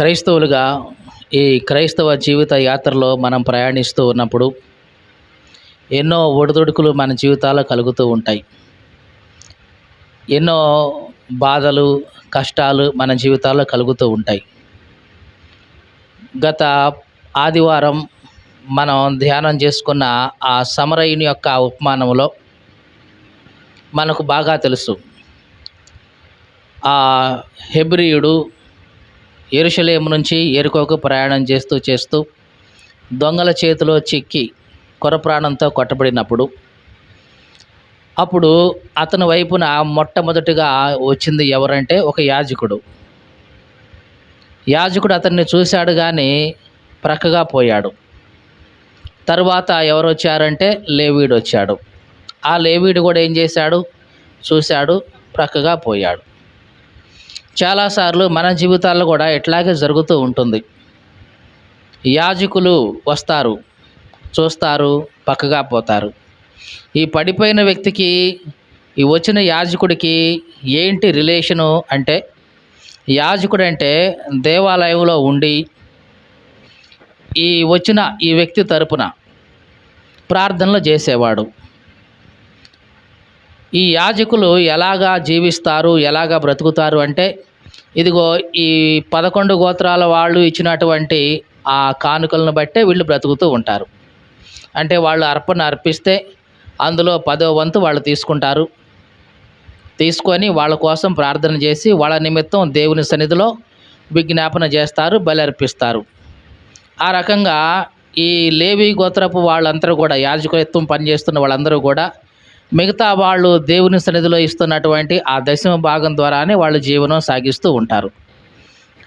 క్రైస్తవులుగా ఈ క్రైస్తవ జీవిత యాత్రలో మనం ప్రయాణిస్తూ ఉన్నప్పుడు ఎన్నో ఒడిదుడుకులు మన జీవితాల్లో కలుగుతూ ఉంటాయి. ఎన్నో బాధలు, కష్టాలు మన జీవితాల్లో కలుగుతూ ఉంటాయి. గత ఆదివారం మనం ధ్యానం చేసుకున్న ఆ సమరయుని యొక్క ఉపమానంలో మనకు బాగా తెలుసు. ఆ హెబ్రీయుడు యెరూషలేము నుంచి యెరికోకు ప్రయాణం చేస్తూ దొంగల చేతిలో చిక్కి కొరప్రాణంతో కొట్టబడినప్పుడు అప్పుడు అతని వైపున మొట్టమొదటిగా వచ్చింది ఎవరంటే ఒక యాజకుడు. యాజకుడు అతన్ని చూశాడు కానీ ప్రక్కగా పోయాడు. తరువాత ఎవరు వచ్చారంటే లేవీడు వచ్చాడు. ఆ లేవీడు కూడా ఏం చేశాడు? చూశాడు, ప్రక్కగా పోయాడు. చాలాసార్లు మన జీవితాల్లో కూడా ఇట్లాగే జరుగుతూ ఉంటుంది. యాజకులు వస్తారు, చూస్తారు, పక్కగా పోతారు. ఈ పడిపోయిన వ్యక్తికి ఈ వచ్చిన యాజకుడికి ఏంటి రిలేషను అంటే, యాజకుడు అంటే దేవాలయంలో ఉండి ఈ వచ్చిన ఈ వ్యక్తి తరపున ప్రార్థనలు చేసేవాడు. ఈ యాజకులు ఎలాగా జీవిస్తారు, ఎలాగా బ్రతుకుతారు అంటే, ఇదిగో ఈ 11 గోత్రాల వాళ్ళు ఇచ్చినటువంటి ఆ కానుకలను బట్టే వీళ్ళు బ్రతుకుతూ ఉంటారు. అంటే వాళ్ళు అర్పణ అర్పిస్తే అందులో 10వ వంతు వాళ్ళు తీసుకుంటారు. తీసుకొని వాళ్ళ కోసం ప్రార్థన చేసి వాళ్ళ నిమిత్తం దేవుని సన్నిధిలో విజ్ఞాపన చేస్తారు, బలి అర్పిస్తారు. ఆ రకంగా ఈ లేవి గోత్రపు వాళ్ళందరూ కూడా, యాజకత్వం పనిచేస్తున్న వాళ్ళందరూ కూడా మిగతా వాళ్ళు దేవుని సన్నిధిలో ఇస్తున్నటువంటి ఆ దశమ భాగం ద్వారానే వాళ్ళు జీవనం సాగిస్తూ ఉంటారు.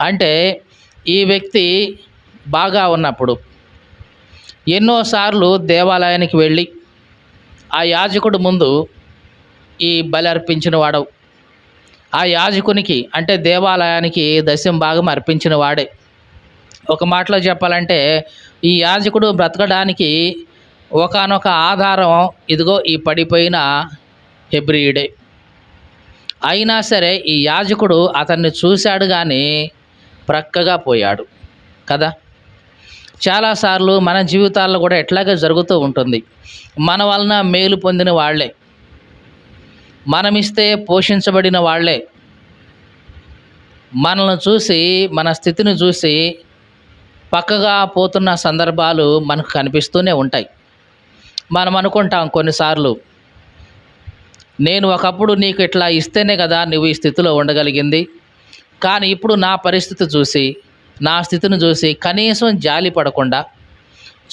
అంటే ఈ వ్యక్తి బాగా ఉన్నప్పుడు ఎన్నోసార్లు దేవాలయానికి వెళ్ళి ఆ యాజకుడు ముందు ఈ బలి అర్పించిన వాడు, ఆ యాజకునికి అంటే దేవాలయానికి దశమ భాగం అర్పించిన వాడే. ఒక మాటలో చెప్పాలంటే ఈ యాజకుడు బ్రతకడానికి ఒకానొక ఆధారం ఇదిగో ఈ పడిపోయిన హెబ్రీయుడే. అయినా సరే ఈ యాజకుడు అతన్ని చూశాడు కానీ ప్రక్కగా పోయాడు కదా. చాలాసార్లు మన జీవితాల్లో కూడా ఎట్లాగే జరుగుతూ ఉంటుంది. మన వలన మేలు పొందిన వాళ్ళే, మనమిస్తే పోషించబడిన వాళ్ళే మనల్ని చూసి, మన స్థితిని చూసి పక్కగా పోతున్న సందర్భాలు మనకు కనిపిస్తూనే ఉంటాయి. మనం అనుకుంటాం కొన్నిసార్లు, నేను ఒకప్పుడు నీకు ఇట్లా ఇస్తేనే కదా నువ్వు ఈ స్థితిలో ఉండగలిగింది, కానీ ఇప్పుడు నా పరిస్థితి చూసి, నా స్థితిని చూసి కనీసం జాలి పడకుండా,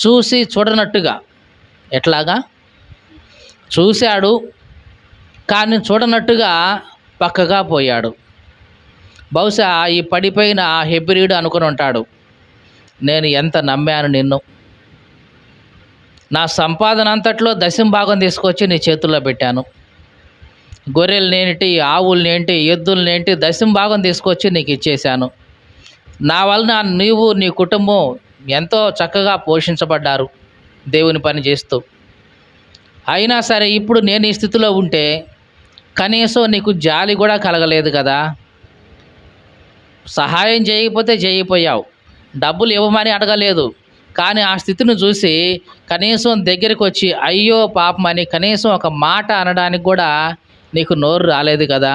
చూసి చూడనట్టుగా, ఎట్లాగా చూశాడు కానీ చూడనట్టుగా పక్కగా పోయాడు. బహుశా ఈ పడిపోయిన ఆ హెబ్రీయుడు అనుకుని ఉంటాడు, నేను ఎంత నమ్మాను నిన్ను, నా సంపాదన అంతట్లో దశమ భాగం తీసుకొచ్చి నీ చేతుల్లో పెట్టాను, గొర్రెలనేంటి, ఆవులనేంటి, ఎద్దులనేంటి దశమ భాగం తీసుకొచ్చి నీకు ఇచ్చేశాను, నా వలన నీవు నీ కుటుంబం ఎంతో చక్కగా పోషించబడ్డారు దేవుని పని చేస్తూ. అయినా సరే ఇప్పుడు నేను ఈ స్థితిలో ఉంటే కనీసం నీకు జాలి కూడా కలగలేదు కదా, సహాయం చేయకపోతే చేయకపోయావు, డబ్బులు ఇవ్వమని అడగలేదు, కానీ ఆ స్థితిని చూసి కనీసం దగ్గరికి వచ్చి అయ్యో పాపం అని కనీసం ఒక మాట అనడానికి కూడా నీకు నోరు రాలేదు కదా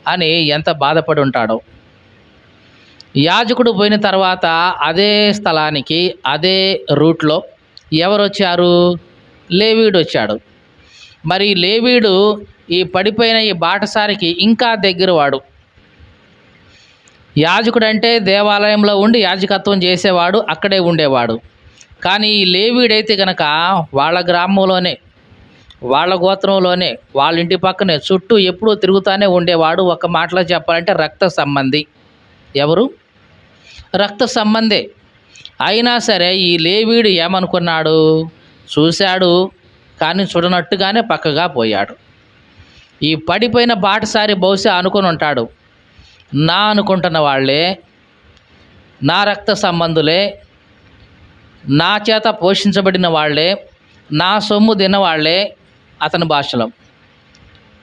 అని ఎంత బాధపడి ఉంటాడో. యాజకుడు పోయిన తర్వాత అదే స్థలానికి, అదే రూట్లో ఎవరు వచ్చారు? లేవీడు వచ్చాడు. మరి లేవీడు ఈ పడిపోయిన ఈ బాటసారికి ఇంకా దగ్గరవాడు. యాజకుడు అంటే దేవాలయంలో ఉండి యాజకత్వం చేసేవాడు, అక్కడే ఉండేవాడు. కానీ ఈ లేవీడైతే కనుక వాళ్ళ గ్రామంలోనే, వాళ్ళ గోత్రంలోనే, వాళ్ళ ఇంటి పక్కనే చుట్టూ ఎప్పుడూ తిరుగుతూనే ఉండేవాడు. ఒక మాటలో చెప్పాలంటే రక్త సంబంధి. ఎవరు? రక్త సంబంధే. అయినా సరే ఈ లేవీడు ఏమనుకున్నాడు? చూశాడు కానీ చూడనట్టుగానే పక్కగా పోయాడు. ఈ పడిపోయిన బాటసారి బహుశా అనుకుని ఉంటాడు, నా అనుకుంటున్న వాళ్ళే, నా రక్త సంబంధులే, నా చేత పోషించబడిన వాళ్ళే, నా సొమ్ము తిన్నవాళ్లే, అతని భాషలో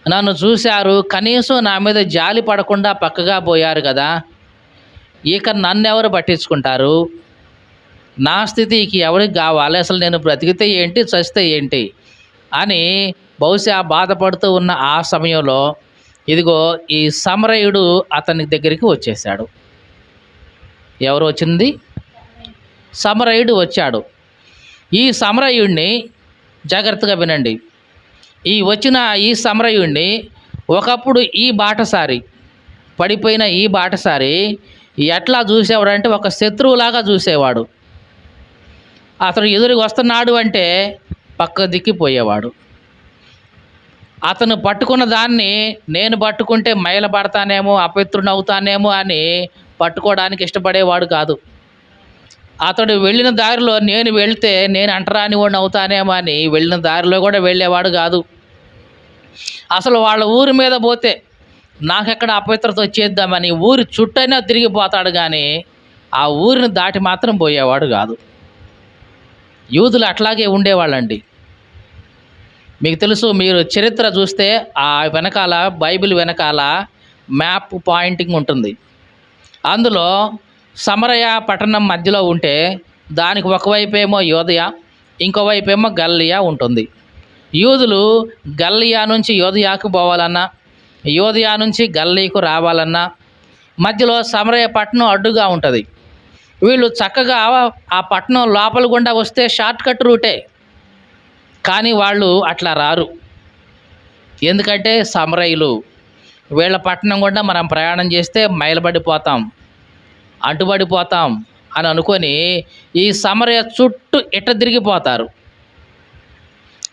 నన్ను చూశారు, కనీసం నా మీద జాలి పడకుండా పక్కగా పోయారు కదా, ఇక నన్నెవరు పట్టించుకుంటారు, నా స్థితికి ఎవరికి కావాలి, అసలు నేను బ్రతికితే ఏంటి చస్తే ఏంటి అని బహుశా బాధపడుతూ ఉన్న ఆ సమయంలో ఇదిగో ఈ సమరయుడు అతని దగ్గరికి వచ్చేసాడు. ఎవరు వచ్చింది? సమరయుడు వచ్చాడు. ఈ సమరయుడిని జాగ్రత్తగా వినండి. వచ్చిన ఈ సమరయుడిని ఒకప్పుడు ఈ బాటసారి, పడిపోయిన ఈ బాటసారి ఎట్లా చూసేవాడంటే ఒక శత్రువులాగా చూసేవాడు. అతడు ఎదురుగా వస్తున్నాడు అంటే పక్క దిక్కిపోయేవాడు. అతను పట్టుకున్న దాన్ని నేను పట్టుకుంటే మైలపడతానేమో, అపవిత్రునవుతానేమో అని పట్టుకోవడానికి ఇష్టపడేవాడు కాదు. అతడు వెళ్ళిన దారిలో నేను వెళ్తే నేను అంటరాని వాడిని అవుతానేమో అని వెళ్ళిన దారిలో కూడా వెళ్ళేవాడు కాదు. అసలు వాళ్ళ ఊరి మీద పోతే నాకెక్కడ అపవిత్రత వచ్చేద్దామని ఊరి చుట్టైనా తిరిగిపోతాడు, కానీ ఆ ఊరిని దాటి మాత్రం పోయేవాడు కాదు. యూదులు అట్లాగే ఉండేవాళ్ళండి. మీకు తెలుసు, మీరు చరిత్ర చూస్తే ఆ వెనకాల, బైబిల్ వెనకాల మ్యాప్ పాయింటింగ్ ఉంటుంది. అందులో సమరయ పట్టణం మధ్యలో ఉంటే దానికి ఒకవైపేమో యోదయ, ఇంకోవైపేమో గల్లియా ఉంటుంది. యూదులు గల్లియా నుంచి యోదయాకు పోవాలన్నా, యోదయా నుంచి గల్లీకు రావాలన్నా మధ్యలో సమరయ పట్టణం అడ్డుగా ఉంటుంది. వీళ్ళు చక్కగా ఆ పట్టణం లోపల గుండా వస్తే షార్ట్ కట్ రూటే, కానీ వాళ్ళు అట్లా రారు. ఎందుకంటే సమరయులు, వీళ్ళ పట్టణం గుండా మనం ప్రయాణం చేస్తే మైలబడిపోతాం, అంటుబడిపోతాం అని అనుకొని ఈ సమరయ చుట్టూ ఇట్ట తిరిగిపోతారు.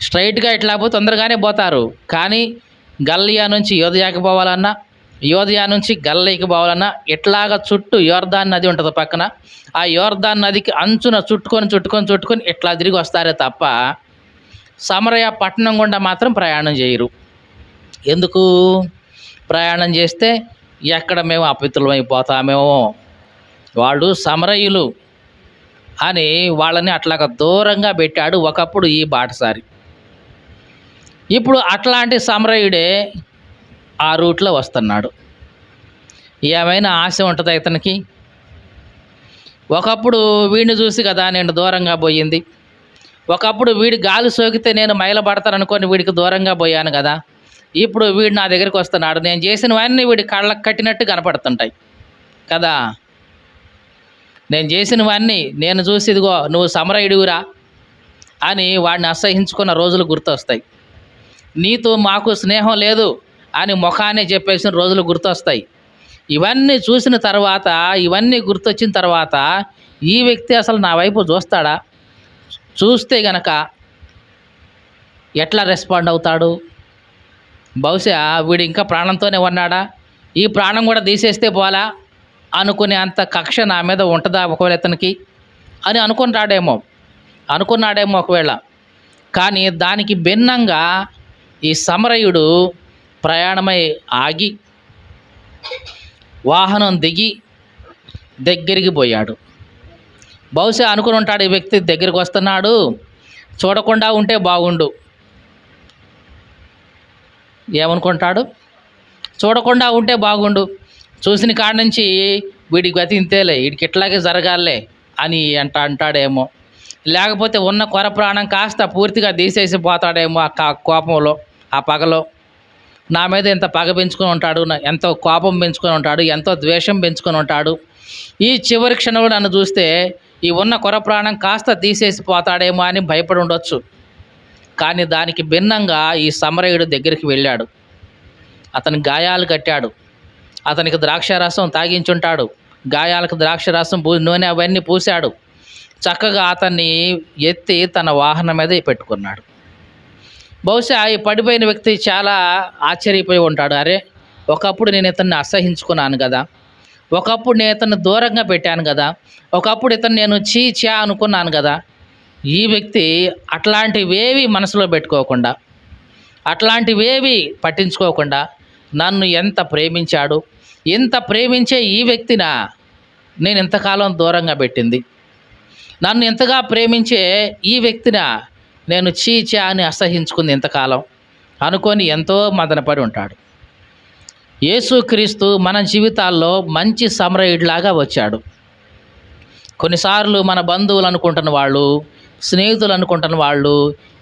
స్ట్రైట్గా ఇట్లా పోతే తొందరగానే పోతారు, కానీ గల్లియా నుంచి యోదయాకి పోవాలన్నా, యోదయా నుంచి గల్లీకి పోవాలన్నా ఇట్లాగా చుట్టూ యోర్దాన్ నది ఉంటుంది పక్కన, ఆ యోర్దాన్ నదికి అంచున చుట్టుకొని ఇట్లా తిరిగి వస్తారే తప్ప సమరయ పట్టణం గుండా మాత్రం ప్రయాణం చేయరు. ఎందుకు? ప్రయాణం చేస్తే ఎక్కడ మేము అపవిత్రులమైపోతామేమో, వాళ్ళు సమరయులు అని వాళ్ళని అట్లాగా దూరంగా పెట్టాడు ఒకప్పుడు ఈ బాటసారి. ఇప్పుడు అట్లాంటి సమరయుడే ఆ రూట్లో వస్తున్నాడు. ఏమైనా ఆశ ఉంటుంది ఇతనికి? ఒకప్పుడు వీడిని చూసి కదా నేను దూరంగా పోయింది, ఒకప్పుడు వీడి గాలి సోకితే నేను మైలపడతాననుకొని వీడికి దూరంగా పోయాను కదా, ఇప్పుడు వీడు నా దగ్గరికి వస్తున్నాడు, నేను చేసినవన్నీ వీడి కళ్ళకు కట్టినట్టు కనపడుతుంటాయి కదా. నేను చేసినవన్నీ నేను చూసి ఇదిగో నువ్వు సమరయుడివిరా అని వాడిని అసహించుకున్న రోజులు గుర్తొస్తాయి. నీతో మాకు స్నేహం లేదు అని ముఖానే చెప్పేసిన రోజులు గుర్తొస్తాయి. ఇవన్నీ చూసిన తర్వాత, ఇవన్నీ గుర్తొచ్చిన తర్వాత ఈ వ్యక్తి అసలు నా వైపు చూస్తాడా? చూస్తే గనక ఎట్లా రెస్పాండ్ అవుతాడు? బహుశా వీడు ఇంకా ప్రాణంతోనే ఉన్నాడా, ఈ ప్రాణం కూడా తీసేస్తే పోలా అనుకునే అంత కక్ష నా మీద ఉంటుందా ఒకవేళ ఇతనికి అని అనుకున్నాడేమో ఒకవేళ. కానీ దానికి భిన్నంగా ఈ సమరయుడు ప్రయాణమై ఆగి వాహనం దిగి దగ్గరికి పోయాడు. బహుశా అనుకుని ఉంటాడు, ఈ వ్యక్తి దగ్గరికి వస్తున్నాడు, చూడకుండా ఉంటే బాగుండు. ఏమనుకుంటాడు? చూడకుండా ఉంటే బాగుండు, చూసిన కాడ నుంచి వీడికి గతి ఇంతేలే, వీడికి ఇట్లాగే జరగాలే అని అంటాడేమో. లేకపోతే ఉన్న కొర ప్రాణం కాస్త పూర్తిగా తీసేసి పోతాడేమో ఆ కోపంలో, ఆ పగలో. నా మీద ఎంత పగ పెంచుకొని ఉంటాడు, ఎంతో కోపం పెంచుకొని ఉంటాడు, ఎంతో ద్వేషం పెంచుకొని ఉంటాడు. ఈ చివరి క్షణంలో నన్ను చూస్తే ఈ ఉన్న కొర ప్రాణం కాస్త తీసేసి పోతాడేమో అని భయపడి ఉండొచ్చు. కానీ దానికి భిన్నంగా ఈ సమరయుడు దగ్గరికి వెళ్ళాడు. అతని గాయాలు కట్టాడు, అతనికి ద్రాక్షారసం తాగించుంటాడు, గాయాలకు ద్రాక్షారసం నూనె అవన్నీ పూశాడు. చక్కగా అతన్ని ఎత్తి తన వాహనం మీద పెట్టుకున్నాడు. బహుశా ఈ పడిపోయిన వ్యక్తి చాలా ఆశ్చర్యపోయి ఉంటాడు. అరే, ఒకప్పుడు నేను ఇతన్ని అసహించుకున్నాను కదా, ఒకప్పుడు నేను ఇతన్ని దూరంగా పెట్టాను కదా, ఒకప్పుడు ఇతను నేను చీచా అనుకున్నాను కదా. ఈ వ్యక్తి అట్లాంటివేవి మనసులో పెట్టుకోకుండా, అట్లాంటివేవి పట్టించుకోకుండా నన్ను ఎంత ప్రేమించాడు, ఇంత ప్రేమించే ఈ వ్యక్తిన నేను ఇంతకాలం దూరంగా పెట్టింది, నన్ను ఎంతగా ప్రేమించే ఈ వ్యక్తిన నేను చీచా అని అసహించుకుంది ఇంతకాలం అనుకొని ఎంతో మదనపడి ఉంటాడు. యేసుక్రీస్తు మన జీవితాల్లో మంచి సమరయుడిలాగా వచ్చాడు. కొన్నిసార్లు మన బంధువులు అనుకుంటున్న వాళ్ళు, స్నేహితులు అనుకుంటున్న వాళ్ళు,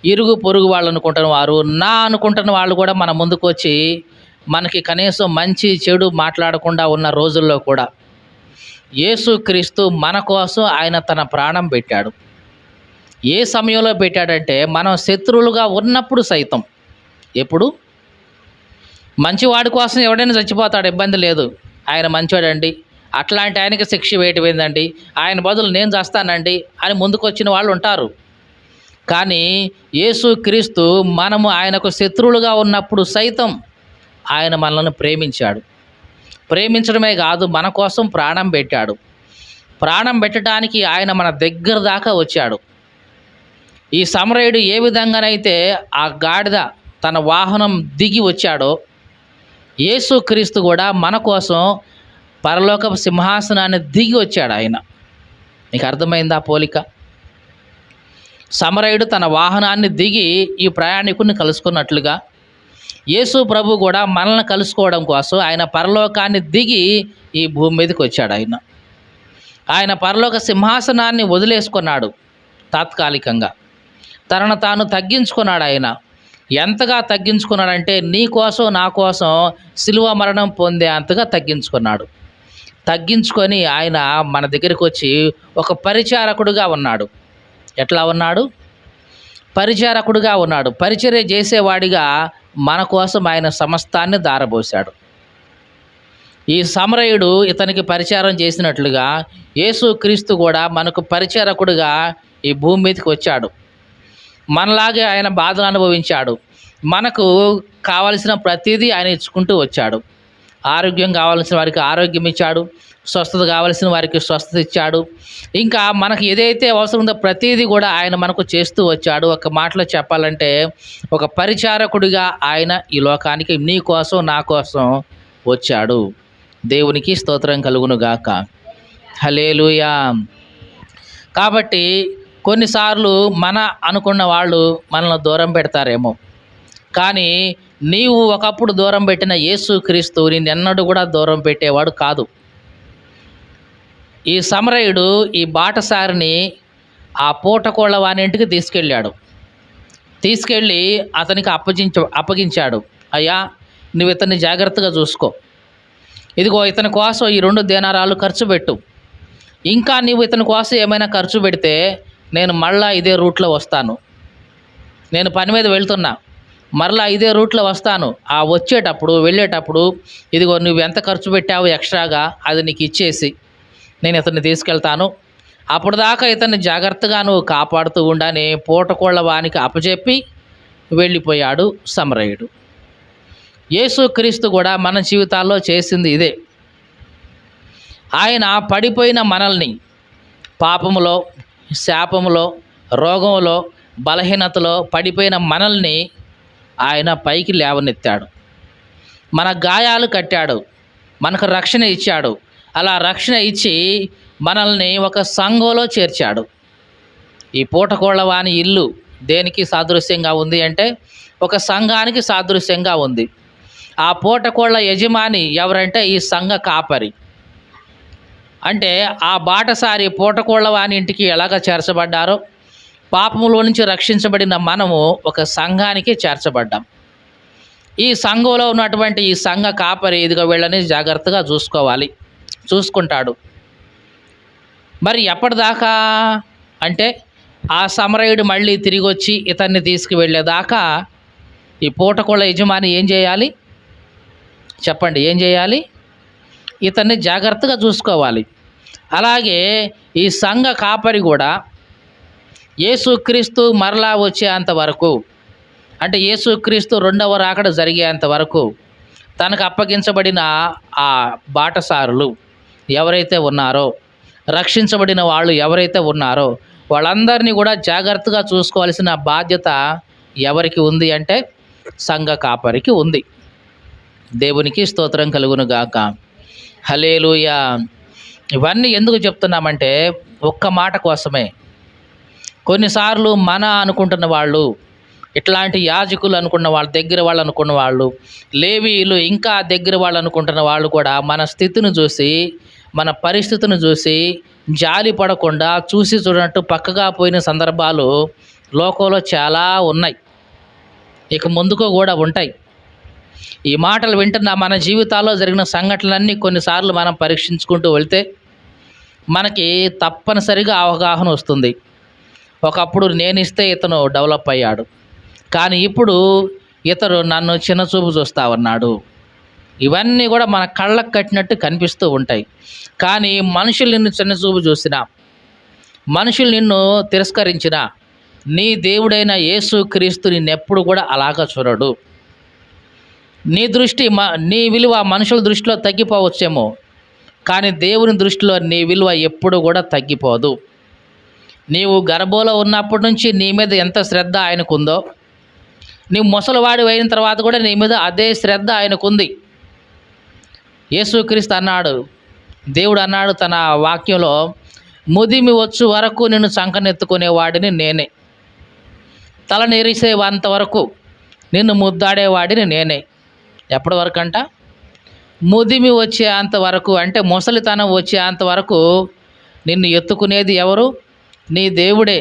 ఇరుగు పొరుగు వాళ్ళు అనుకుంటున్న వారు, నా అనుకుంటున్న వాళ్ళు కూడా మన ముందుకు వచ్చి మనకి కనీసం మంచి చెడు మాట్లాడకుండా ఉన్న రోజుల్లో కూడా యేసుక్రీస్తు మన కోసం ఆయన తన ప్రాణం పెట్టాడు. ఏ సమయంలో పెట్టాడంటే మనం శత్రువులుగా ఉన్నప్పుడు సైతం. ఎప్పుడు? మంచివాడి కోసం ఎవడైనా చచ్చిపోతాడు, ఇబ్బంది లేదు. ఆయన మంచివాడండి, అట్లాంటి ఆయనకి శిక్ష వేయటం ఏందండి, ఆయన బదులు నేను చేస్తానండి అని ముందుకొచ్చిన వాళ్ళు ఉంటారు. కానీ యేసుక్రీస్తు మనము ఆయనకు శత్రువులుగా ఉన్నప్పుడు సైతం ఆయన మనల్ని ప్రేమించాడు. ప్రేమించడమే కాదు, మన కోసం ప్రాణం పెట్టాడు. ప్రాణం పెట్టడానికి ఆయన మన దగ్గర దాకా వచ్చాడు. ఈ సమరయుడు ఏ విధంగానైతే ఆ గాడిద తన వాహనం దిగి వచ్చాడో, యేసుక్రీస్తు కూడా మన కోసం పరలోకపు సింహాసనాన్ని దిగి వచ్చాడు ఆయన. నీకు అర్థమైందా పోలిక? సమరయుడు తన వాహనాన్ని దిగి ఈ ప్రయాణికుడిని కలుసుకున్నట్లుగా యేసు ప్రభు కూడా మనల్ని కలుసుకోవడం కోసం ఆయన పరలోకాన్ని దిగి ఈ భూమి మీదకి వచ్చాడు. ఆయన పరలోక సింహాసనాన్ని వదిలేసుకున్నాడు. తాత్కాలికంగా తనను తాను తగ్గించుకున్నాడు. ఆయన ఎంతగా తగ్గించుకున్నాడంటే నీ కోసం నా కోసం శిలువ మరణం పొందే అంతగా తగ్గించుకున్నాడు. తగ్గించుకొని ఆయన మన దగ్గరికి వచ్చి ఒక పరిచారకుడుగా ఉన్నాడు. ఎట్లా ఉన్నాడు? పరిచారకుడుగా ఉన్నాడు. పరిచర్య చేసేవాడిగా మన కోసం ఆయన సమస్తాన్ని దారబోశాడు. ఈ సమరయుడు ఇతనికి పరిచారం చేసినట్లుగా యేసుక్రీస్తు కూడా మనకు పరిచారకుడుగా ఈ భూమి మీదకి వచ్చాడు. మనలాగే ఆయన బాధలు అనుభవించాడు. మనకు కావలసిన ప్రతిదీ ఆయన ఇచ్చుకుంటూ వచ్చాడు. ఆరోగ్యం కావాల్సిన వారికి ఆరోగ్యం ఇచ్చాడు, స్వస్థత కావలసిన వారికి స్వస్థత ఇచ్చాడు. ఇంకా మనకు ఏదైతే అవసరం ఉందో ప్రతిదీ కూడా ఆయన మనకు చేస్తూ వచ్చాడు. ఒక మాటలో చెప్పాలంటే ఒక పరిచారకుడిగా ఆయన ఈ లోకానికి నీ కోసం నా కోసం వచ్చాడు. దేవునికి స్తోత్రం కలుగును గాక. హల్లెలూయా. కాబట్టి కొన్నిసార్లు మన అనుకున్న వాళ్ళు మనల్ని దూరం పెడతారేమో, కానీ నీవు ఒకప్పుడు దూరం పెట్టిన యేసుక్రీస్తు నిన్నెన్నడూ కూడా దూరం పెట్టేవాడు కాదు. ఈ సమరయుడు ఈ బాటసారిని ఆ పూటకోళ్ళ వానింటికి తీసుకెళ్ళి అతనికి అప్పగించాడు. అయ్యా, నువ్వు ఇతన్ని జాగ్రత్తగా చూసుకో, ఇదిగో ఇతని కోసం ఈ 2 దేనారాలు ఖర్చు పెట్టు. ఇంకా నీవు ఇతని కోసం ఏమైనా ఖర్చు పెడితే నేను మళ్ళా ఇదే రూట్లో వస్తాను. నేను పని మీద వెళ్తున్నా, మరలా ఇదే రూట్లో వస్తాను. ఆ వచ్చేటప్పుడు వెళ్ళేటప్పుడు ఇదిగో నువ్వు ఎంత ఖర్చు పెట్టావు ఎక్స్ట్రాగా అది నీకు ఇచ్చేసి నేను ఇతన్ని తీసుకెళ్తాను. అప్పుడు దాకా ఇతన్ని జాగ్రత్తగా నువ్వు కాపాడుతూ ఉండని పూటకోళ్ళ వానికి అప్పచెప్పి వెళ్ళిపోయాడు సమరయుడు. యేసుక్రీస్తు కూడా మన జీవితాల్లో చేసింది ఇదే. ఆయన పడిపోయిన మనల్ని పాపములో, శాపములో, రోగములో, బలహీనతలో పడిపోయిన మనల్ని ఆయన పైకి లేవనెత్తాడు. మన గాయాలు కట్టాడు, మనకు రక్షణ ఇచ్చాడు. అలా రక్షణ ఇచ్చి మనల్ని ఒక సంఘంలో చేర్చాడు. ఈ పూటకోళ్ళవాని ఇల్లు దేనికి సాదృశ్యంగా ఉంది అంటే ఒక సంఘానికి సాదృశ్యంగా ఉంది. ఆ పూటకోళ్ళ యజమాని ఎవరంటే ఈ సంఘ కాపరి. అంటే ఆ బాటసారి పూటకోళ్ళవాని ఇంటికి ఎలాగ చేర్చబడ్డారో పాపములో నుంచి రక్షించబడిన మనము ఒక సంఘానికి చేర్చబడ్డాం. ఈ సంఘంలో ఉన్నటువంటి ఈ సంఘ కాపరి ఇదిగో వీళ్ళని జాగ్రత్తగా చూసుకుంటాడు. మరి ఎప్పటిదాకా అంటే ఆ సమరయుడు మళ్ళీ తిరిగి వచ్చి ఇతన్ని తీసుకువెళ్ళేదాకా ఈ పూటకోళ్ళ యజమాని ఏం చేయాలి చెప్పండి? ఏం చేయాలి? ఇతన్ని జాగ్రత్తగా చూసుకోవాలి. అలాగే ఈ సంఘ కాపరి కూడా యేసుక్రీస్తు మరలా వచ్చేంత వరకు, అంటే యేసుక్రీస్తు 2వ రాకడ జరిగేంత వరకు తనకు అప్పగించబడిన ఆ బాటసారులు ఎవరైతే ఉన్నారో, రక్షించబడిన వాళ్ళు ఎవరైతే ఉన్నారో వాళ్ళందరినీ కూడా జాగ్రత్తగా చూసుకోవాల్సిన బాధ్యత ఎవరికి ఉంది అంటే సంఘ కాపరికి ఉంది. దేవునికి స్తోత్రం కలుగును గాక. హల్లెలూయా. ఇవన్నీ ఎందుకు చెప్తున్నామంటే ఒక్క మాట కోసమే. కొన్నిసార్లు మన అనుకుంటున్న వాళ్ళు, ఇట్లాంటి యాజకులు అనుకున్న వాళ్ళు, దగ్గర వాళ్ళు అనుకున్న వాళ్ళు, లేవీయులు ఇంకా దగ్గర వాళ్ళు అనుకుంటున్న వాళ్ళు కూడా మన స్థితిని చూసి, మన పరిస్థితిని చూసి జాలి పడకుండా చూసి చూడనట్టు పక్కగా పోయిన సందర్భాలు లోకంలో చాలా ఉన్నాయి, ఇక ముందుకు కూడా ఉంటాయి. ఈ మాటలు వింటున్న మన జీవితాల్లో జరిగిన సంఘటనలన్నీ కొన్నిసార్లు మనం పరీక్షించుకుంటూ వెళ్తే మనకి తప్పనిసరిగా అవగాహన వస్తుంది. ఒకప్పుడు నేను ఇస్తే ఇతను డెవలప్ అయ్యాడు, కానీ ఇప్పుడు ఇతడు నన్ను చిన్నచూపు చూస్తా ఉన్నాడు. ఇవన్నీ కూడా మన కళ్ళకు కట్టినట్టు కనిపిస్తూ ఉంటాయి. కానీ మనుషులు నిన్ను చిన్నచూపు చూసినా, మనుషులు నిన్ను తిరస్కరించినా, నీ దేవుడైన యేసు క్రీస్తు నిన్నెప్పుడు కూడా అలాగా చూడడు. నీ విలువ మనుషుల దృష్టిలో తగ్గిపోవచ్చేమో, కానీ దేవుని దృష్టిలో నీ విలువ ఎప్పుడు కూడా తగ్గిపోదు. నీవు గర్భంలో ఉన్నప్పటి నుంచి నీ మీద ఎంత శ్రద్ధ ఆయనకుందో, నీవు ముసలివాడి అయిన తర్వాత కూడా నీ మీద అదే శ్రద్ధ ఆయనకుంది. యేసుక్రీస్తు అన్నాడు, దేవుడు అన్నాడు తన వాక్యంలో, ముదిమి వచ్చు వరకు నిన్ను చంకనెత్తుకునేవాడిని నేనే, తల నెరిసేంతవరకు నిన్ను ముద్దాడేవాడిని నేనే. ఎప్పటి వరకు అంట? ముదిమి వచ్చేంత వరకు, అంటే ముసలితనం వచ్చేంత వరకు నిన్ను ఎత్తుకునేది ఎవరు? నీ దేవుడే.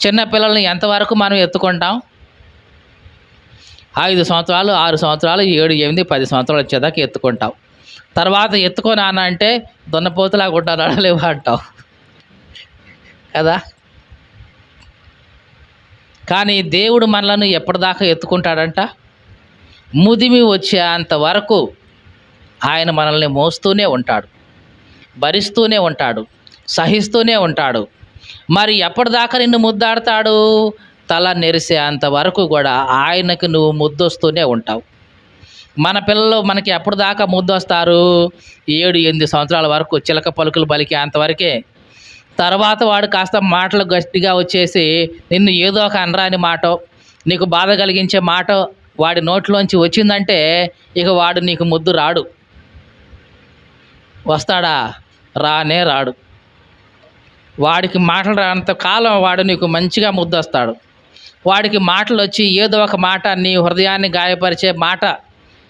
చిన్నపిల్లల్ని ఎంతవరకు మనం ఎత్తుకుంటాం? 5 సంవత్సరాలు, 6 సంవత్సరాలు, 7, 8, 10 సంవత్సరాలు వచ్చేదాకా ఎత్తుకుంటాం. తర్వాత ఎత్తుకో నాన్న అంటే దున్నపోతులాగా ఉంటాను అడలేవు అంటావు కదా. కానీ దేవుడు మనలను ఎప్పటిదాకా ఎత్తుకుంటాడంట? ముదిమి వచ్చేంత వరకు ఆయన మనల్ని మోస్తూనే ఉంటాడు, భరిస్తూనే ఉంటాడు, సహిస్తూనే ఉంటాడు. మరి ఎప్పటిదాకా నిన్ను ముద్దాడతాడు? తల నెరిసేంత వరకు కూడా ఆయనకు నువ్వు ముద్దొస్తూనే ఉంటావు. మన పిల్లలు మనకి ఎప్పటిదాకా ముద్దొస్తారు? 7, 8 సంవత్సరాల వరకు చిలక పలుకులు పలికే అంతవరకే. తర్వాత వాడు కాస్త మాటలు గట్టిగా వచ్చేసి నిన్ను ఏదో ఒక అనరాని మాట, నీకు బాధ కలిగించే మాట వాడి నోట్లోంచి వచ్చిందంటే ఇక వాడు నీకు ముద్దు రాడు. వస్తాడా? రానే రాడు. వాడికి మాటలు రానంత కాలం వాడు నీకు మంచిగా ముద్దొస్తాడు. వాడికి మాటలు వచ్చి ఏదో ఒక మాట నీ హృదయాన్ని గాయపరిచే మాట,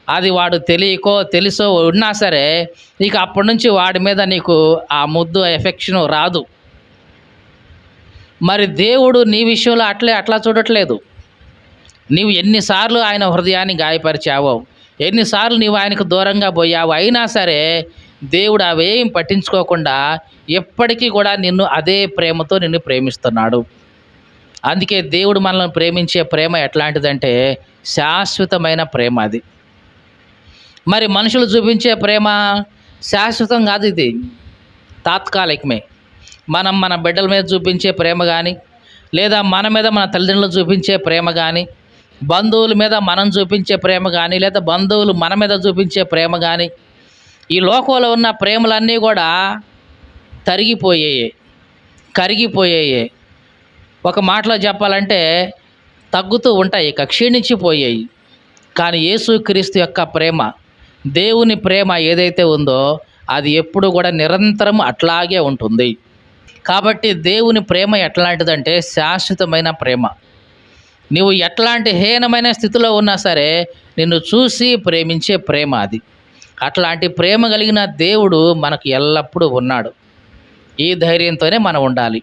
అది వాడు తెలియకో తెలుసో ఉన్నా సరే ఇక అప్పటి నుంచి వాడి మీద నీకు ఆ ముద్దు ఎఫెక్షన్ రాదు. మరి దేవుడు నీ విషయంలో అట్లా చూడట్లేదు. నీవు ఎన్నిసార్లు ఆయన హృదయాన్ని గాయపరిచావో, ఎన్నిసార్లు నీవు ఆయనకు దూరంగా పోయావో, అయినా సరే దేవుడు అవేం పట్టించుకోకుండా ఎప్పటికీ కూడా నిన్ను అదే ప్రేమతో నిన్ను ప్రేమిస్తున్నాడు. అందుకే దేవుడు మనల్ని ప్రేమించే ప్రేమ ఎట్లాంటిదంటే శాశ్వతమైన ప్రేమ అది. మరి మనుషులు చూపించే ప్రేమ శాశ్వతం కాదు, ఇది తాత్కాలికమే. మనం మన బిడ్డల మీద చూపించే ప్రేమ కానీ, లేదా మన మీద మన తల్లిదండ్రులు చూపించే ప్రేమ కానీ, బంధువుల మీద మనం చూపించే ప్రేమ కానీ, లేదా బంధువులు మన మీద చూపించే ప్రేమ కానీ, ఈ లోకంలో ఉన్న ప్రేమలన్నీ కూడా తరిగిపోయాయి, కరిగిపోయాయి. ఒక మాటలో చెప్పాలంటే తగ్గుతూ ఉంటాయి, ఇక క్షీణించిపోయాయి. కానీ యేసుక్రీస్తు యొక్క ప్రేమ, దేవుని ప్రేమ ఏదైతే ఉందో అది ఎప్పుడు కూడా నిరంతరం అట్లాగే ఉంటుంది. కాబట్టి దేవుని ప్రేమ ఎట్లాంటిదంటే శాశ్వతమైన ప్రేమ. నువ్వు ఎట్లాంటి హీనమైన స్థితిలో ఉన్నా సరే నిన్ను చూసి ప్రేమించే ప్రేమ అది. అట్లాంటి ప్రేమ కలిగిన దేవుడు మనకు ఎల్లప్పుడూ ఉన్నాడు. ఈ ధైర్యంతోనే మనం ఉండాలి.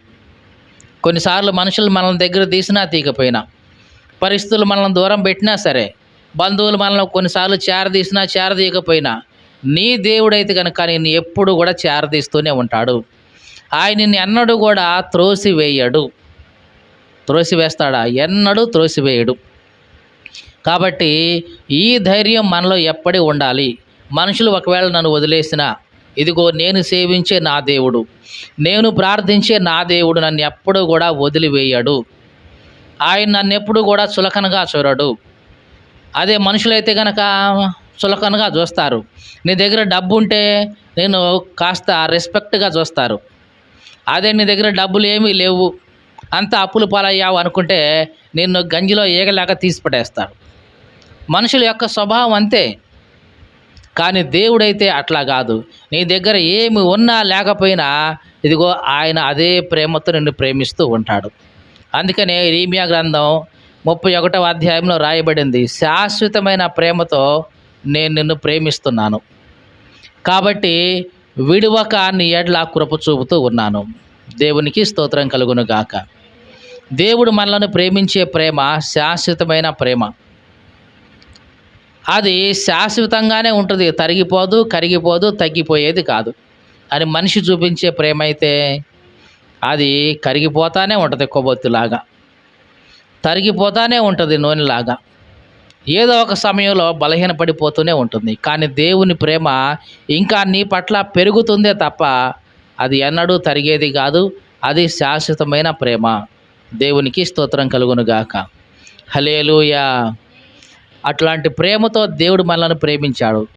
కొన్నిసార్లు మనుషులు మనల్ని దగ్గర తీసినా తీకపోయినా, పరిస్థితులు మనల్ని దూరం పెట్టినా సరే, బంధువులు మనల్ని కొన్నిసార్లు చేరదీసినా చేరదీయకపోయినా, నీ దేవుడైతే కనుక నిన్ను ఎప్పుడు కూడా చేరదీస్తూనే ఉంటాడు. ఆయన నిన్ను ఎన్నడూ కూడా త్రోసివేయడు. త్రోసివేస్తాడా? ఎన్నడూ త్రోసివేయడు. కాబట్టి ఈ ధైర్యం మనలో ఎప్పటి ఉండాలి. మనుషులు ఒకవేళ నన్ను వదిలేసినా, ఇదిగో నేను సేవించే నా దేవుడు, నేను ప్రార్థించే నా దేవుడు నన్ను ఎప్పుడూ కూడా వదిలివేయడు. ఆయన నన్ను ఎప్పుడు కూడా చులకనగా చూడడు. అదే మనుషులైతే కనుక చులకనగా చూస్తారు. నీ దగ్గర డబ్బు ఉంటే నేను కాస్త రెస్పెక్ట్గా చూస్తారు. అదే నీ దగ్గర డబ్బులు ఏమీ లేవు, అంత అప్పులు పాలయ్యావు అనుకుంటే నిన్ను గంజిలో ఏగలాగా తీసిపడేస్తాడు. మనుషుల యొక్క స్వభావం అంతే. కానీ దేవుడైతే అట్లా కాదు. నీ దగ్గర ఏమి ఉన్నా లేకపోయినా ఇదిగో ఆయన అదే ప్రేమతో నిన్ను ప్రేమిస్తూ ఉంటాడు. అందుకనే ఇర్మీయా గ్రంథం 31వ అధ్యాయంలో రాయబడింది, శాశ్వతమైన ప్రేమతో నేను నిన్ను ప్రేమిస్తున్నాను, కాబట్టి విడువక నీ ఎడల కృప చూపుతూ ఉన్నాను. దేవునికి స్తోత్రం కలుగును గాక. దేవుడు మనలను ప్రేమించే ప్రేమ శాశ్వతమైన ప్రేమ. అది శాశ్వతంగానే ఉంటుంది, తరిగిపోదు, కరిగిపోదు, తగ్గిపోయేది కాదు. అని మనిషి చూపించే ప్రేమ అయితే అది కరిగిపోతానే ఉంటుంది, కొవ్వొత్తులాగా తరిగిపోతానే ఉంటుంది, నూనెలాగా ఏదో ఒక సమయంలో బలహీనపడిపోతూనే ఉంటుంది. కానీ దేవుని ప్రేమ ఇంకా నీ పట్ల పెరుగుతుందే తప్ప అది ఎన్నడూ తరిగేది కాదు. అది శాశ్వతమైన ప్రేమ. దేవునికి స్తోత్రం కలుగును గాక. హల్లెలూయా. అట్లాంటి ప్రేమతో దేవుడు మనల్ని ప్రేమించాడు.